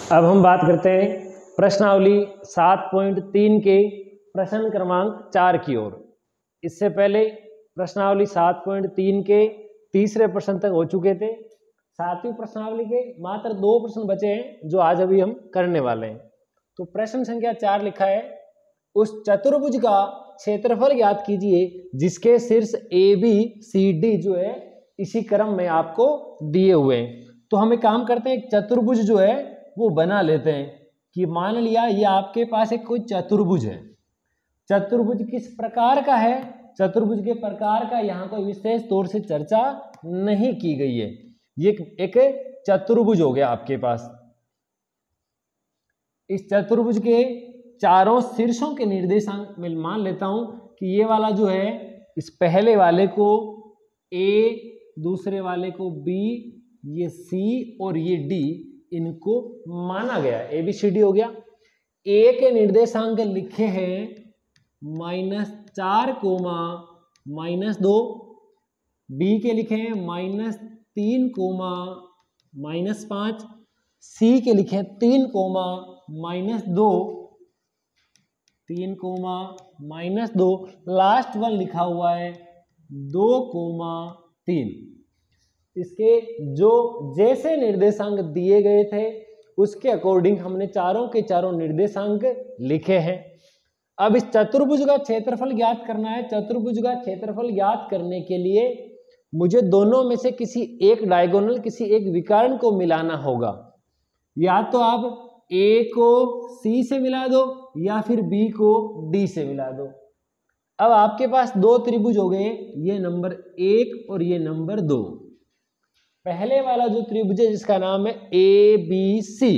अब हम बात करते हैं प्रश्नावली 7.3 के प्रश्न क्रमांक 4 की ओर। इससे पहले प्रश्नावली 7.3 के तीसरे प्रश्न तक हो चुके थे। सातवीं प्रश्नावली के मात्र 2 प्रश्न बचे हैं जो आज अभी हम करने वाले हैं। तो प्रश्न संख्या 4 लिखा है, उस चतुर्भुज का क्षेत्रफल ज्ञात कीजिए जिसके शीर्ष ABCD जो है इसी क्रम में आपको दिए हुए हैं। तो हम एक काम करते हैं, एक चतुर्भुज जो है वो बना लेते हैं कि मान लिया ये आपके पास एक कोई चतुर्भुज है। चतुर्भुज किस प्रकार का है, चतुर्भुज के प्रकार का यहाँ कोई विशेष तौर से चर्चा नहीं की गई है। ये एक चतुर्भुज हो गया आपके पास। इस चतुर्भुज के चारों शीर्षों के निर्देशांक मैं मान लेता हूं कि ये वाला जो है इस पहले वाले को A, दूसरे वाले को B, ये C और ये D, इनको माना गया। ABCD हो गया। A के निर्देशांक लिखे हैं -4, -2, B के लिखे हैं -3, -5, C के लिखे हैं 3, -2, 3, -2, लास्ट वन लिखा हुआ है 2, 3। इसके जो जैसे निर्देशांक दिए गए थे उसके अकॉर्डिंग हमने चारों के चारों निर्देशांक लिखे हैं। अब इस चतुर्भुज का क्षेत्रफल ज्ञात करना है। चतुर्भुज का क्षेत्रफल ज्ञात करने के लिए मुझे दोनों में से किसी एक डायगोनल, किसी एक विकर्ण को मिलाना होगा। या तो आप A को C से मिला दो या फिर B को D से मिला दो। अब आपके पास दो त्रिभुज हो गए, ये नंबर 1 और ये नंबर 2। पहले वाला जो त्रिभुज है जिसका नाम है ABC,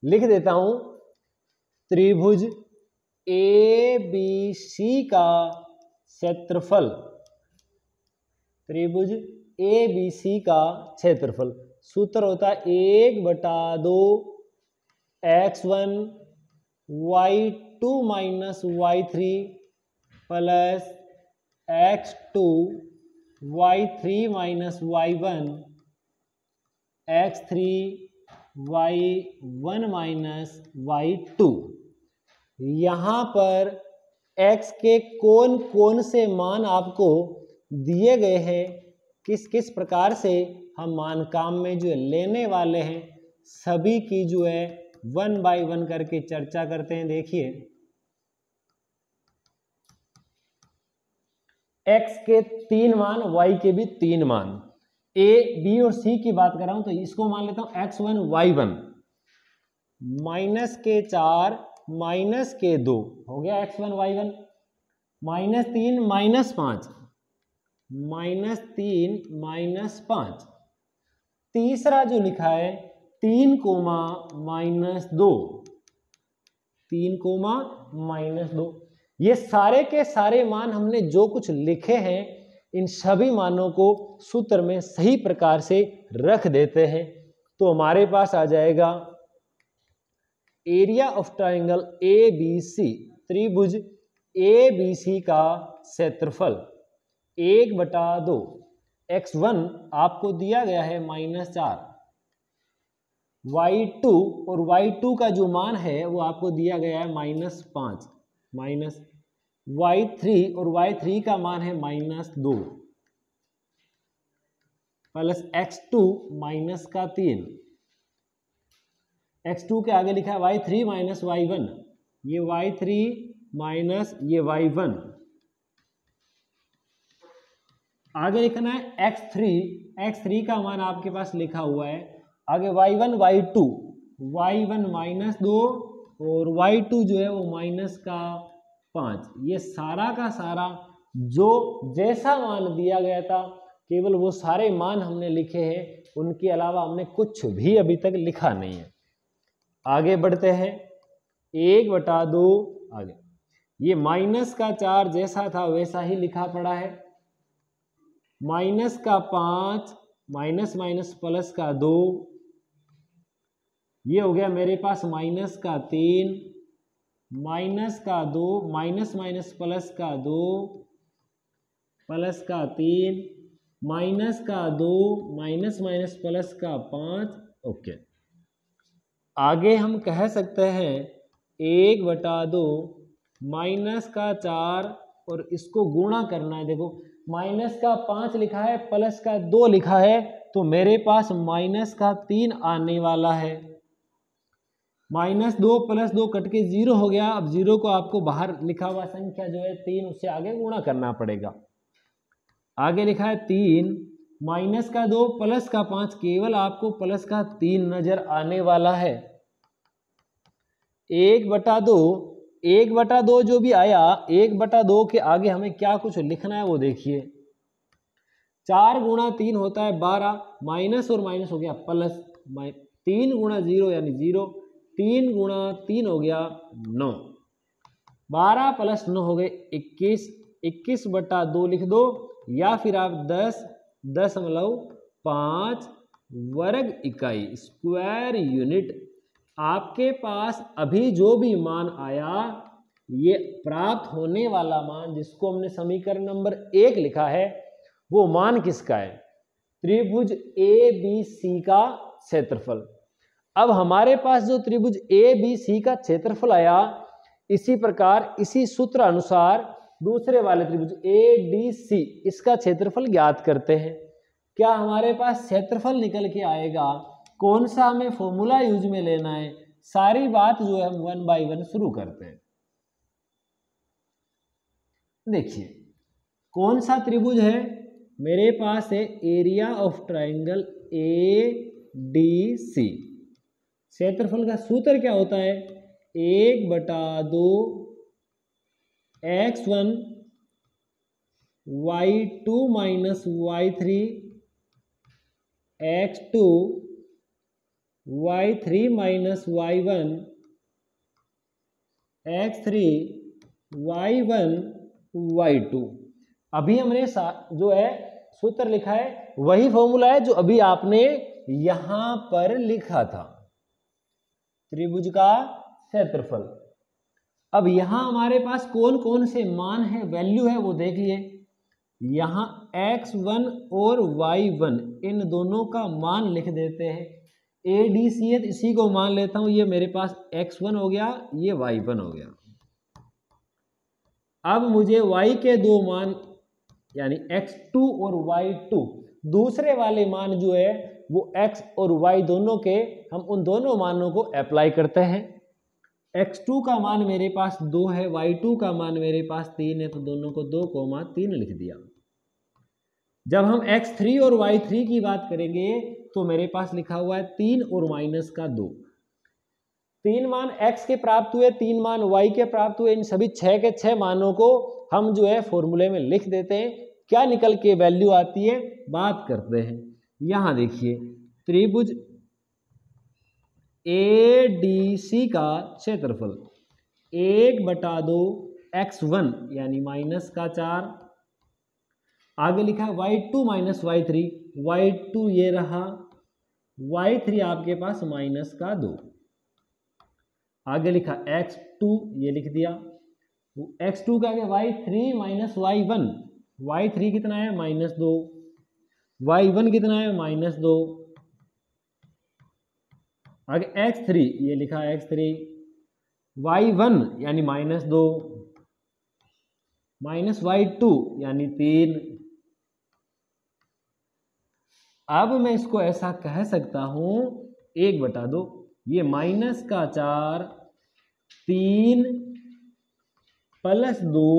लिख देता हूं त्रिभुज ABC का क्षेत्रफल, त्रिभुज ABC का क्षेत्रफल सूत्र होता है 1/2 x1 y2 - y3 plus x2 y3 - y1 x3 y1 - y2। यहाँ पर x के कौन कौन से मान आपको दिए गए हैं, किस किस प्रकार से हम मान काम में जो है लेने वाले हैं, सभी की जो है 1 बाय 1 करके चर्चा करते हैं। देखिए x के 3 मान, y के भी 3 मान, A, B और C की बात कर रहा हूं तो इसको मान लेता हूं x1 y1 -4 -2 हो गया x1 y1, -3 -5 -3 -5। तीसरा जो लिखा है 3, -2, 3, -2। ये सारे के सारे मान हमने जो कुछ लिखे हैं इन सभी मानों को सूत्र में सही प्रकार से रख देते हैं तो हमारे पास आ जाएगा एरिया ऑफ ट्रायंगल ABC, त्रिभुज ABC का क्षेत्रफल 1/2 x1 आपको दिया गया है -4, y2 और y2 का जो मान है वो आपको दिया गया है -5, माइनस y3 और y3 का मान है -2 प्लस x2 -3, x2 के आगे लिखा है y3 - y1, ये y3 माइनस ये y1। आगे लिखना है x3 का मान आपके पास लिखा हुआ है, आगे y1 y2, y1 -2 और y2 जो है वो -5। ये सारा का सारा जो जैसा मान दिया गया था केवल वो सारे मान हमने लिखे हैं, उनके अलावा हमने कुछ भी अभी तक लिखा नहीं है। आगे बढ़ते हैं 1/2 आगे, ये -4 जैसा था वैसा ही लिखा पड़ा है, -5 माइनस प्लस का 2, ये हो गया मेरे पास -3 -2 माइनस प्लस का 2 प्लस का 3 -2 माइनस प्लस का 5। ओके, आगे हम कह सकते हैं 1/2 माइनस का 4 और इसको गुणा करना है। देखो माइनस का 5 लिखा है प्लस का 2 लिखा है, तो मेरे पास माइनस का 3 आने वाला है। -2 + 2 कट के 0 हो गया। अब 0 को आपको बाहर लिखा हुआ संख्या जो है 3 उससे आगे गुणा करना पड़ेगा। आगे लिखा है 3 माइनस का 2 प्लस का 5, केवल आपको प्लस का 3 नजर आने वाला है। 1/2 1/2 जो भी आया 1/2 के आगे हमें क्या कुछ लिखना है वो देखिए। 4 × 3 होता है 12, माइनस और माइनस हो गया प्लस, 3 × 0 यानी 0, 3 × 3 हो गया 9, 12 + 9 हो गए 21, 21/2 लिख दो, या फिर आप 10.5 वर्ग इकाई स्क्वायर यूनिट। आपके पास अभी जो भी मान आया ये प्राप्त होने वाला मान जिसको हमने समीकरण नंबर 1 लिखा है वो मान किसका है? त्रिभुज ABC का क्षेत्रफल। अब हमारे पास जो त्रिभुज ABC का क्षेत्रफल आया, इसी प्रकार इसी सूत्र अनुसार दूसरे वाले त्रिभुज ADC इसका क्षेत्रफल ज्ञात करते हैं। क्या हमारे पास क्षेत्रफल निकल के आएगा? कौन सा हमें फॉर्मूला यूज में लेना है? सारी बात जो है हम 1 बाय 1 शुरू करते हैं। देखिए कौन सा त्रिभुज है मेरे पास है, एरिया ऑफ ट्राइंगल ADC। क्षेत्रफल का सूत्र क्या होता है? 1/2 x1 y2 minus y3 x2 y3 minus y1 x3 y1 y2। अभी हमने जो है सूत्र लिखा है वही फॉर्मूला है जो अभी आपने यहां पर लिखा था, त्रिभुज का क्षेत्रफल। अब यहां हमारे पास कौन कौन से मान है, वैल्यू है वो देख लिए। यहां x1 और y1 इन दोनों का मान लिख देते हैं। ADC है इसी को मान लेता हूं, ये मेरे पास x1 हो गया, ये y1 हो गया। अब मुझे y के दो मान यानी x2 और y2, दूसरे वाले मान जो है वो x और y दोनों के, हम उन दोनों मानों को अप्लाई करते हैं। x2 का मान मेरे पास 2 है, y2 का मान मेरे पास 3 है, तो दोनों को 2,3 लिख दिया। जब हम x3 और y3 की बात करेंगे तो मेरे पास लिखा हुआ है 3 और माइनस का 2। 3 मान x के प्राप्त हुए, 3 मान y के प्राप्त हुए, इन सभी 6 के 6 मानों को हम जो है फॉर्मूले में लिख देते हैं। क्या निकल के वैल्यू आती है बात करते हैं। यहां देखिए त्रिभुज ADC का क्षेत्रफल 1/2 x1 यानी माइनस का 4, आगे लिखा है y2 माइनस y3, y2 ये रहा, y3 आपके पास माइनस का 2, आगे लिखा x2 ये लिख दिया, x2 का आगे y3 माइनस y1, y3 कितना है -2, y1 कितना है -2, आगे x3 ये लिखा x3, y1 यानी -2 माइनस y2 यानी 3। अब मैं इसको ऐसा कह सकता हूं 1/2 ये माइनस का 4, 3 + 2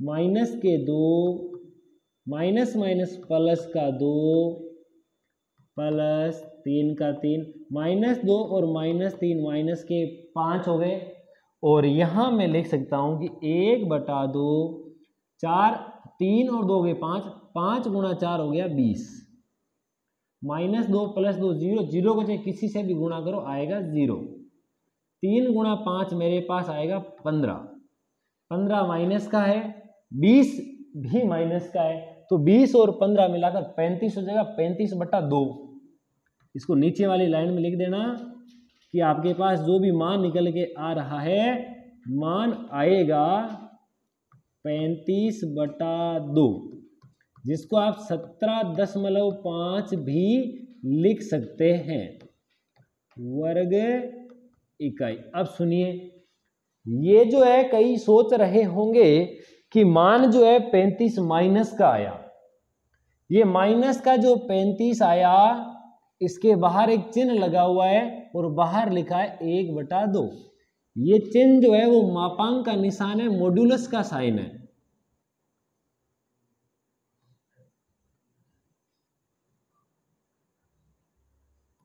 माइनस के 2 माइनस माइनस प्लस का 2 प्लस 3 का 3, -2 और -3 माइनस के 5 हो गए। और यहां मैं लिख सकता हूं कि 1/2 4, 3 और 2 गए 5, 5 × 4 हो गया 20, -2 + 2 0, 0 को चाहे किसी से भी गुणा करो आएगा 0, 3 × 5 मेरे पास आएगा 15, 15 माइनस का है, 20 भी माइनस का है, तो 20 और 15 मिलाकर 35 हो जाएगा, 35/2। इसको नीचे वाली लाइन में लिख देना कि आपके पास जो भी मान निकल के आ रहा है मान आएगा 35/2, जिसको आप 17.5 भी लिख सकते हैं। वर्ग इकाई। अब सुनिए, ये जो है कई सोच रहे होंगे कि मान जो है 35 माइनस का आया, ये माइनस का जो 35 आया इसके बाहर एक चिन्ह लगा हुआ है और बाहर लिखा है 1/2। ये चिन्ह जो है वो मापांक का निशान है, मॉड्यूलस का साइन है।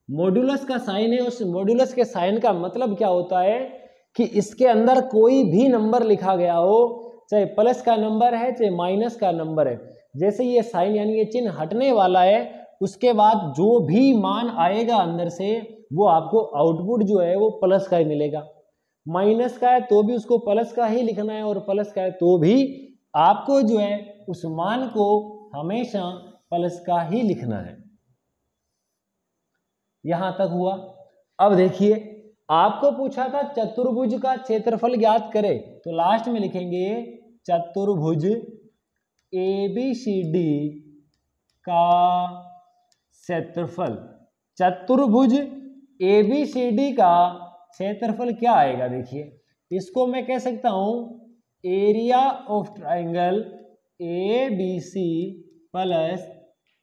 मॉड्यूलस का साइन है। उस मॉड्यूलस के साइन का मतलब क्या होता है कि इसके अंदर कोई भी नंबर लिखा गया हो, चाहे प्लस का नंबर है चाहे माइनस का नंबर है, जैसे ये साइन यानी ये चिन्ह हटने वाला है, उसके बाद जो भी मान आएगा अंदर से वो आपको आउटपुट जो है वो प्लस का ही मिलेगा। माइनस का है तो भी उसको प्लस का ही लिखना है, और प्लस का है तो भी आपको जो है उस मान को हमेशा प्लस का ही लिखना है। यहां तक हुआ। अब देखिए, आपको पूछा था चतुर्भुज का क्षेत्रफल ज्ञात करें, तो लास्ट में लिखेंगे चतुर्भुज ABCD का क्षेत्रफल। चतुर्भुज ABCD का क्षेत्रफल क्या आएगा? देखिए, इसको मैं कह सकता हूं area of triangle ABC plus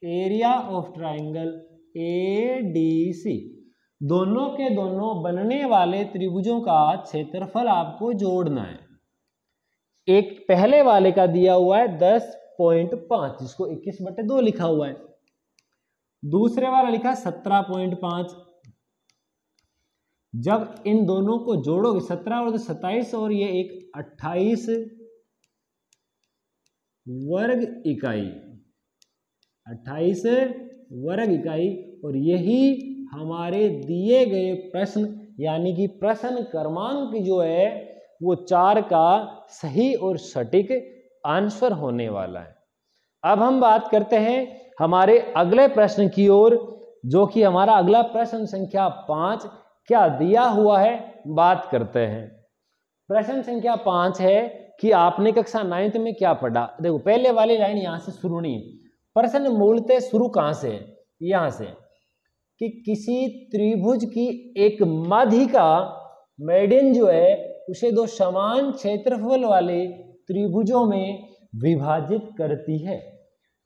area of triangle ADC, दोनों के दोनों बनने वाले त्रिभुजों का क्षेत्रफल आपको जोड़ना है। एक पहले वाले का दिया हुआ है 10.5, जिसको 21/2 लिखा हुआ है। दूसरे वाला लिखा 17.5। जब इन दोनों को जोड़ोगे 17 और 27 और ये एक 28 वर्ग इकाई, 28 वर्ग इकाई, और यही हमारे दिए गए प्रश्न यानी कि प्रश्न क्रमांक जो है वो 4 का सही और सटीक आंसर होने वाला है। अब हम बात करते हैं हमारे अगले प्रश्न की ओर, जो कि हमारा अगला प्रश्न संख्या 5 क्या दिया हुआ है बात करते हैं। प्रश्न संख्या 5 है कि आपने कक्षा 9th में क्या पढ़ा। देखो, पहले वाली लाइन यहां से शुरू नहीं, प्रश्न मूलतः शुरू कहां से है? यहां से, कि किसी त्रिभुज की एक माध्यिका मेडियन जो है उसे दो समान क्षेत्रफल वाले त्रिभुजों में विभाजित करती है।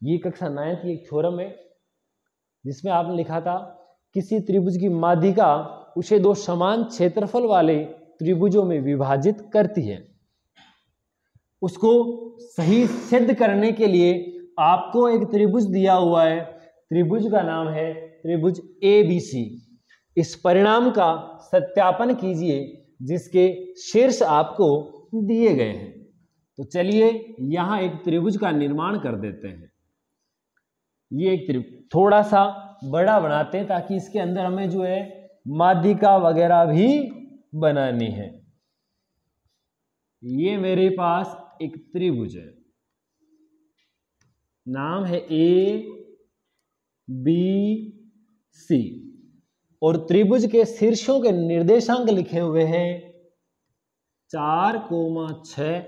ये कक्षा 9th की एक थ्योरम है जिसमें आपने लिखा था किसी त्रिभुज की माध्यिका उसे दो समान क्षेत्रफल वाले त्रिभुजों में विभाजित करती है। उसको सही सिद्ध करने के लिए आपको एक त्रिभुज दिया हुआ है, त्रिभुज का नाम है त्रिभुज ABC। इस परिणाम का सत्यापन कीजिए जिसके शीर्ष आपको दिए गए हैं। तो चलिए यहां एक त्रिभुज का निर्माण कर देते हैं। ये एक त्रिभुज थोड़ा सा बड़ा बनाते हैं ताकि इसके अंदर हमें जो है माध्यिका वगैरह भी बनानी है। ये मेरे पास एक त्रिभुज है, नाम है ABC, और त्रिभुज के शीर्षों के निर्देशांक लिखे हुए हैं 4,6।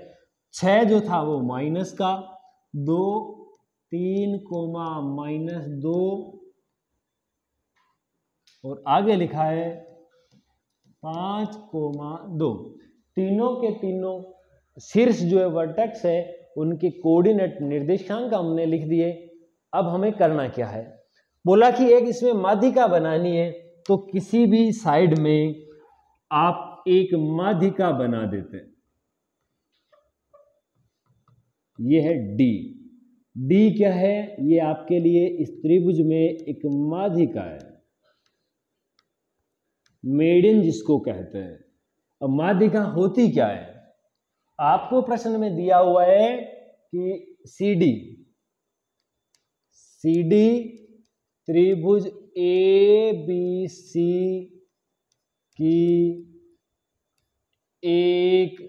6 जो था वो माइनस का, 2, 3, -2, और आगे लिखा है 5,2। तीनों के तीनों शीर्ष जो है वर्टेक्स है उनके कोऑर्डिनेट निर्देशांक हमने लिख दिए। अब हमें करना क्या है? बोला कि एक इसमें माध्यिका बनानी है, तो किसी भी साइड में आप एक माध्यिका बना देते हैं। ये है D। D क्या है? ये आपके लिए इस त्रिभुज में एक माध्यिका है, मेडियन जिसको कहते हैं। अब माध्यिका होती क्या है? आपको प्रश्न में दिया हुआ है कि CD त्रिभुज ABC की एक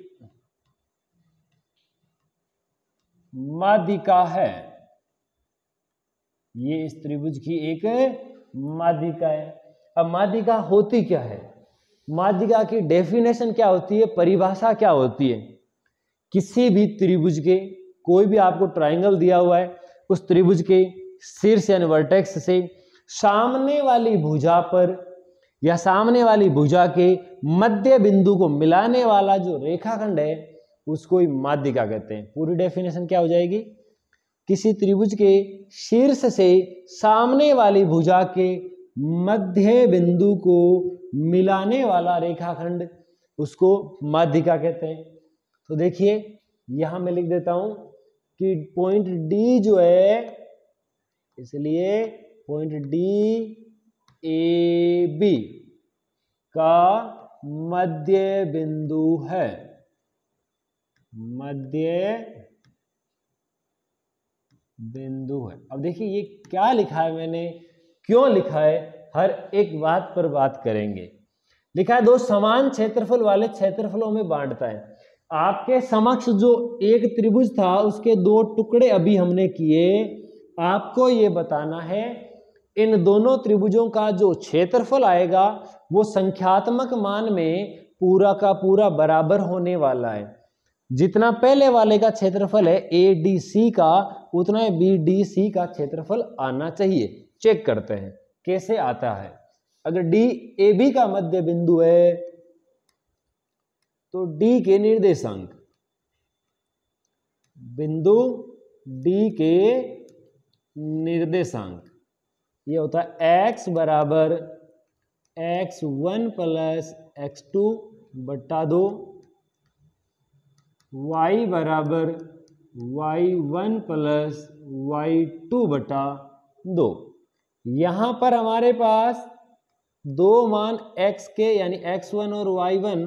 माध्यिका है। ये इस त्रिभुज की एक माध्यिका है। अब माध्यिका होती क्या है? माध्यिका की डेफिनेशन क्या होती है, परिभाषा क्या होती है? किसी भी त्रिभुज के, कोई भी आपको ट्राइंगल दिया हुआ है, उस त्रिभुज के शीर्ष यानी वर्टेक्स से सामने वाली भुजा पर या सामने वाली भुजा के मध्य बिंदु को मिलाने वाला जो रेखाखंड है उसको ही माध्यिका कहते हैं। पूरी डेफिनेशन क्या हो जाएगी? किसी त्रिभुज के शीर्ष से सामने वाली भुजा के मध्य बिंदु को मिलाने वाला रेखाखंड उसको माध्यिका कहते हैं। तो देखिए यहां मैं लिख देता हूं कि पॉइंट डी जो है, इसलिए पॉइंट डी ए बी का मध्य बिंदु है, मध्य बिंदु है। अब देखिए ये क्या लिखा है मैंने, क्यों लिखा है, हर एक बात पर बात करेंगे। लिखा है दो समान क्षेत्रफल वाले क्षेत्रफलों में बांटता है। आपके समक्ष जो एक त्रिभुज था उसके दो टुकड़े अभी हमने किए, आपको ये बताना है इन दोनों त्रिभुजों का जो क्षेत्रफल आएगा वो संख्यात्मक मान में पूरा का पूरा बराबर होने वाला है। जितना पहले वाले का क्षेत्रफल है ADC का, उतना BDC का क्षेत्रफल आना चाहिए। चेक करते हैं कैसे आता है। अगर DAB का मध्य बिंदु है तो D के निर्देशांक, बिंदु D के निर्देशांक ये होता है x बराबर x1 प्लस x2 बट्टा 2, y बराबर y1 प्लस y2 बटा 2। यहां पर हमारे पास दो मान x के यानी x1 और y1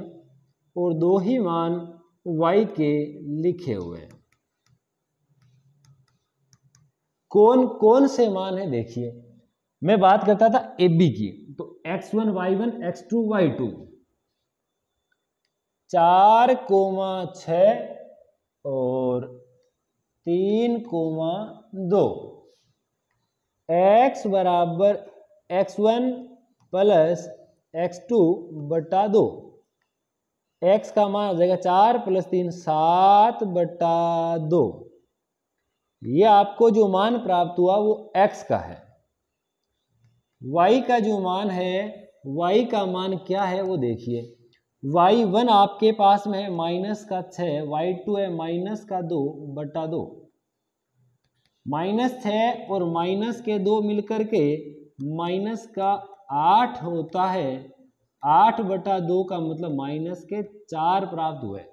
और दो ही मान y के लिखे हुए हैं। कौन कौन से मान है देखिए, मैं बात करता था AB की, तो x1 y1 x2 y2 4,6 और 3,2, x बराबर x1 प्लस x2 बटा 2, x का मान आ जाएगा 4 प्लस 3 7 बटा 2। ये आपको जो मान प्राप्त हुआ वो x का है। y का जो मान है, y का मान क्या है वो देखिए। y1 आपके पास में है -6, y2 है -2 बटा 2। -6 और -2 मिलकर के -8 होता है। 8 बटा 2 का मतलब -4 प्राप्त हुए।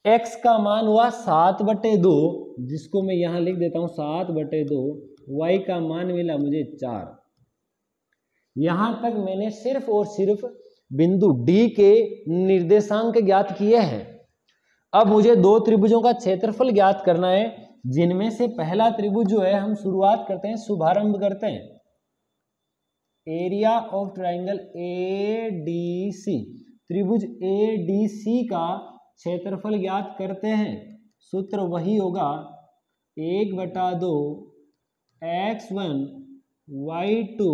x का मान हुआ 7/2, जिसको मैं यहां लिख देता हूं 7/2। y का मान मिला मुझे 4। यहां तक मैंने सिर्फ और सिर्फ बिंदु D के निर्देशांक ज्ञात किए हैं। अब मुझे दो त्रिभुजों का क्षेत्रफल ज्ञात करना है, जिनमें से पहला त्रिभुज जो है हम शुरुआत करते हैं, शुभारंभ करते हैं। एरिया ऑफ ट्राइंगल ADC, त्रिभुज ADC का क्षेत्रफल ज्ञात करते हैं। सूत्र वही होगा 1/2 x1 y2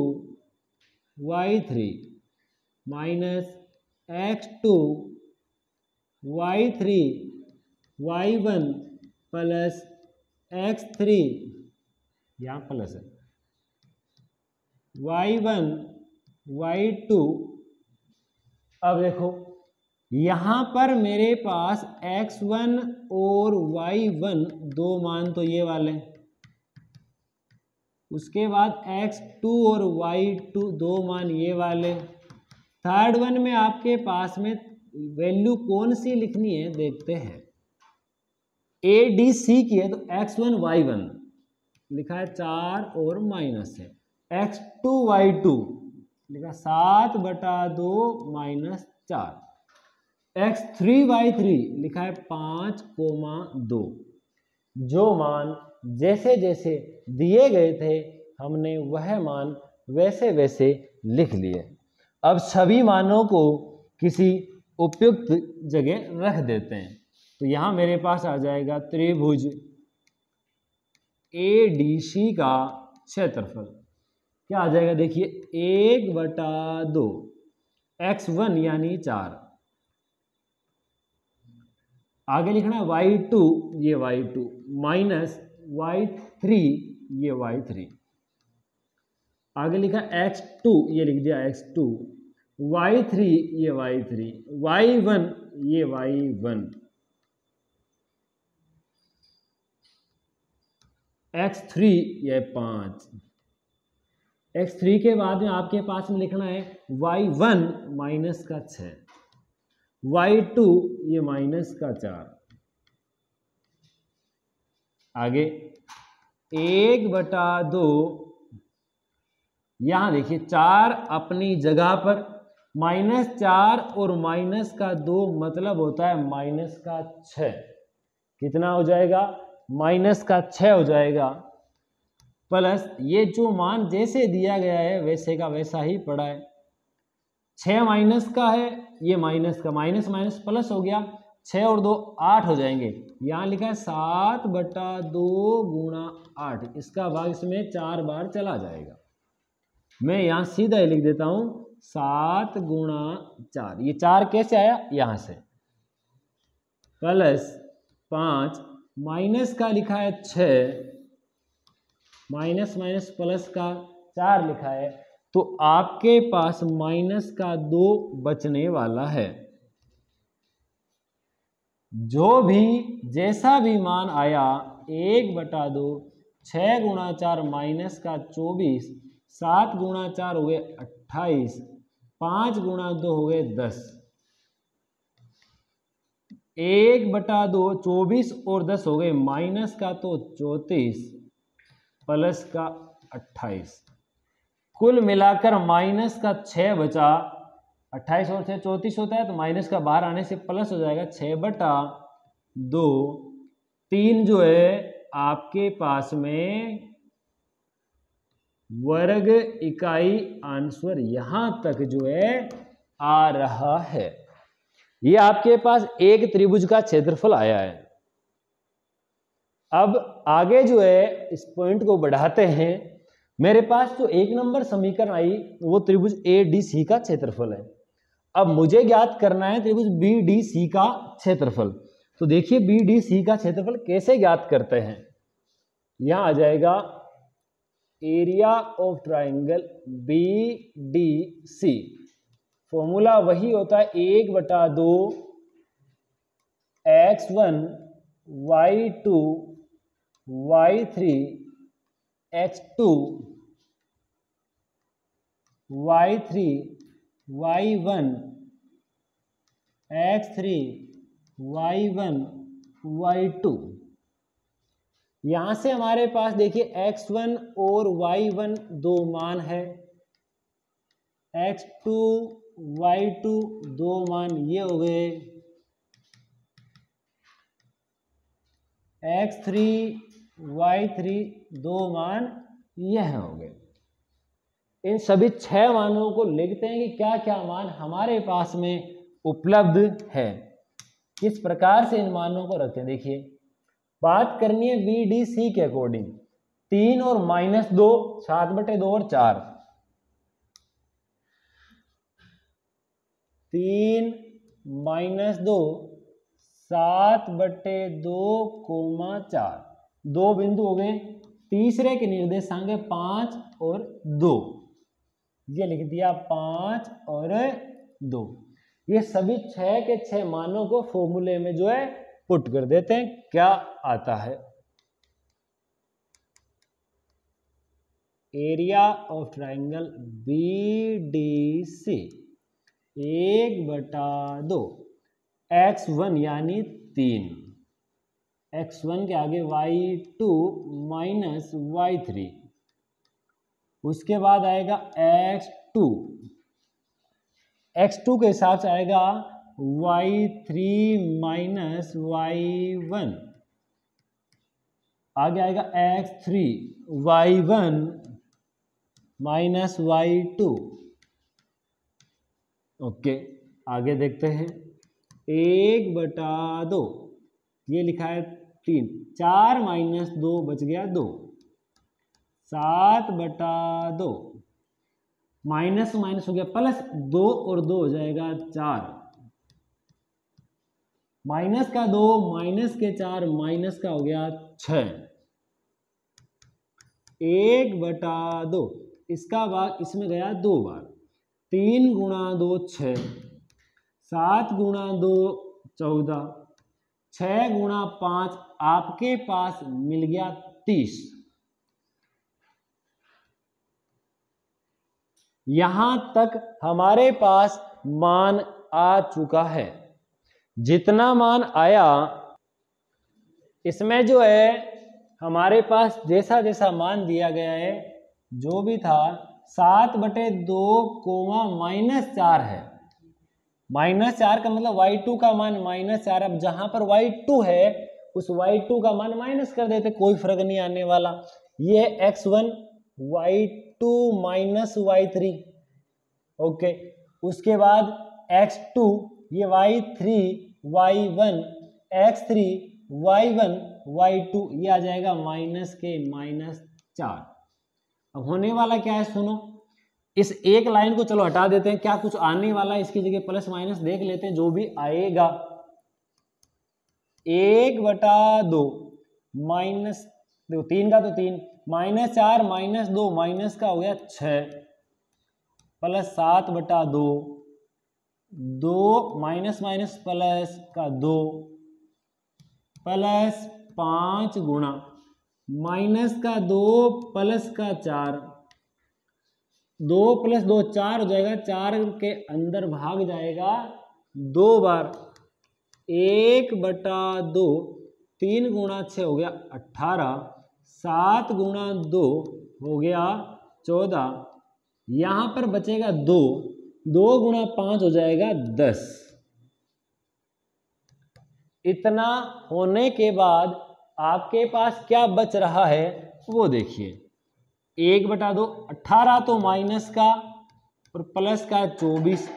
y3 minus x2 y3 y1 plus x3, यहाँ प्लस है, y1 y2। अब देखो यहां पर मेरे पास x1 और y1 दो मान तो ये वाले, उसके बाद x2 और y2 दो मान ये वाले। थर्ड वन में आपके पास में वैल्यू कौन सी लिखनी है देखते हैं। ADC की है तो x1 y1 लिखा है 4 और माइनस है, x2 y2 लिखा 7/2 -4, x3 y3 लिखा है 5,2। जो मान जैसे जैसे दिए गए थे हमने वह मान वैसे वैसे लिख लिए। अब सभी मानों को किसी उपयुक्त जगह रख देते हैं। तो यहां मेरे पास आ जाएगा त्रिभुज ADC का क्षेत्रफल क्या आ जाएगा देखिए 1/2 x1 यानी 4, आगे लिखना है y2 ये y2 माइनस y3 ये y3। आगे लिखा x2, ये लिख दिया x2, y3 ये y3, y1 ये y1, x3 ये 5। x3 के बाद में आपके पास में लिखना है y1 माइनस का 6, y2 ये माइनस का 4। आगे 1/2, यहां देखिए 4 अपनी जगह पर, -4 और माइनस का 2 मतलब होता है माइनस का 6। कितना हो जाएगा? माइनस का 6 हो जाएगा, प्लस ये जो मान जैसे दिया गया है वैसे का वैसा ही पड़ा है। 6 माइनस का है, ये माइनस का, माइनस माइनस प्लस हो गया, 6 और 2 8 हो जाएंगे। यहाँ लिखा है 7/2 गुणा 8, इसका भाग इसमें 4 बार चला जाएगा। मैं यहाँ सीधा ही लिख देता हूँ 7 गुणा 4। ये 4 कैसे आया? यहाँ से, प्लस 5, माइनस का लिखा है 6, माइनस माइनस प्लस का 4 लिखा है, तो आपके पास माइनस का 2 बचने वाला है। जो भी जैसा भी मान आया 1/2, 6 गुणा 4 माइनस का 24, 7 गुणा 4 हो गए 28, 5 गुणा 2 हो गए 10। 1/2 24 और 10 हो गए, माइनस का तो 34 प्लस का 28, कुल मिलाकर माइनस का 6 बचा। 28 और 6 34 होता है, तो माइनस का बाहर आने से प्लस हो जाएगा 6/2। 3 जो है आपके पास में वर्ग इकाई आंसर यहां तक जो है आ रहा है। ये आपके पास एक त्रिभुज का क्षेत्रफल आया है। अब आगे जो है इस पॉइंट को बढ़ाते हैं। मेरे पास जो 1 नंबर समीकरण आई वो त्रिभुज ADC का क्षेत्रफल है। अब मुझे ज्ञात करना है त्रिभुज BDC का क्षेत्रफल। तो देखिए BDC का क्षेत्रफल कैसे ज्ञात करते हैं। यहां आ जाएगा area of triangle BDC, formula वही होता है 1/2 x1 y2 y3 x2 y3 y1 x3 y1 y2। यहां से हमारे पास देखिए x1 और y1 दो मान है, x2 y2 दो मान ये हो गए, x3 y3 दो मान यह हो गए। इन सभी 6 मानों को लिखते हैं कि क्या क्या मान हमारे पास में उपलब्ध है। किस प्रकार से इन मानों को रखते हैं देखिए। बात करनी है BDC के अकॉर्डिंग, 3 और -2 7/2 और 4, 3 -2 7/2, 4, 2 बिंदु हो गए। तीसरे के निर्देशांक 5 और 2, ये लिख दिया 5 और 2। ये सभी 6 के 6 मानों को फॉर्मूले में जो है पुट कर देते हैं। क्या आता है? Area of triangle BDC 1/2 x1 यानी 3, x1 के आगे y2 माइनस y3, उसके बाद आएगा x2, x2 के हिसाब से आएगा y3 माइनस y1, आगे आएगा x3 y1 minus y2। Okay, आगे देखते हैं 1/2, ये लिखा है 3, 4 - 2 बच गया 2, 7/2, माइनस माइनस हो गया प्लस, 2 और 2 हो जाएगा 4, माइनस का 2 माइनस के 4 माइनस का हो गया 6, 1/2। इसका भाग इसमें गया 2 बार। 3 गुणा 2 6, 7 गुणा 2 14, 6 गुणा 5 आपके पास मिल गया 30। यहां तक हमारे पास मान आ चुका है। जितना मान आया इसमें जो है हमारे पास जैसा जैसा मान दिया गया है जो भी था 7/2 कोमा -4 है। -4 का मतलब y2 का मान -4। अब जहां पर y2 है उस y2 का मान माइनस कर देते, कोई फर्क नहीं आने वाला। ये है x1 y2 minus y3। Okay, उसके बाद x2 ये y3 y1 x3 y1 y2 ये आ जाएगा माइनस के -4। अब होने वाला क्या है सुनो, इस एक लाइन को चलो हटा देते हैं, क्या कुछ आने वाला है इसकी जगह प्लस माइनस देख लेते हैं। जो भी आएगा 1/2 माइनस, देखो 3 का तो 3, -4 -2 माइनस का हो गया 6 प्लस 7/2, 2 माइनस माइनस प्लस का 2 प्लस 5 गुणा माइनस का 2 प्लस का 4, 2 + 2 4 हो जाएगा, 4 के अंदर भाग जाएगा 2 बार। 1/2, 3 गुणा 6 हो गया 18, 7 गुणा 2 हो गया 14, यहां पर बचेगा 2, 2 गुणा 5 हो जाएगा 10। इतना होने के बाद आपके पास क्या बच रहा है वो देखिए। 1/2 18 तो माइनस का और प्लस का 24,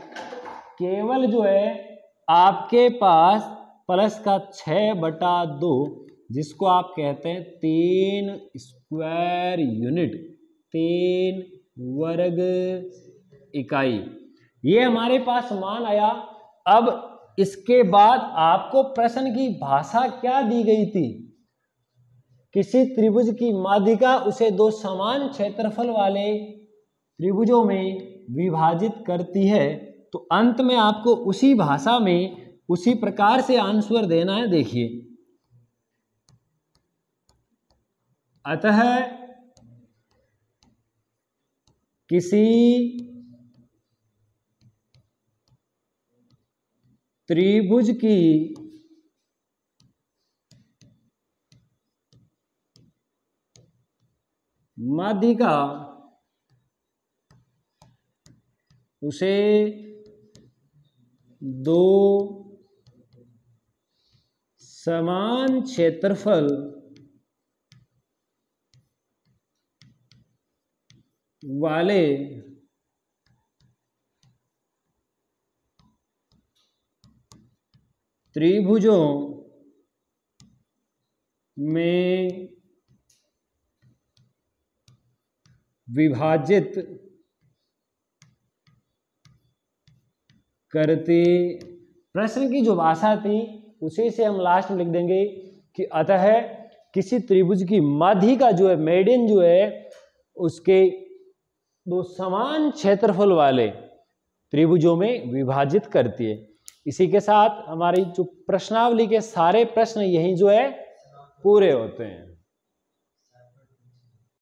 केवल जो है आपके पास प्लस का 6/2 जिसको आप कहते हैं 3 स्क्वायर यूनिट, 3 वर्ग इकाई, ये हमारे पास मान आया। अब इसके बाद आपको प्रश्न की भाषा क्या दी गई थी, किसी त्रिभुज की माध्यिका उसे 2 समान क्षेत्रफल वाले त्रिभुजों में विभाजित करती है। तो अंत में आपको उसी भाषा में उसी प्रकार से आंसर देना है। देखिए, अतः किसी त्रिभुज की माध्यिका उसे 2 समान क्षेत्रफल वाले त्रिभुजों में विभाजित करते। प्रश्न की जो भाषा थी उसी से हम लास्ट में लिख देंगे कि अतः किसी त्रिभुज की माध्यिका जो है, मेडियन जो है, उसके 2 समान क्षेत्रफल वाले त्रिभुजों में विभाजित करती है। इसी के साथ हमारी जो प्रश्नावली के सारे प्रश्न यही जो है पूरे होते हैं।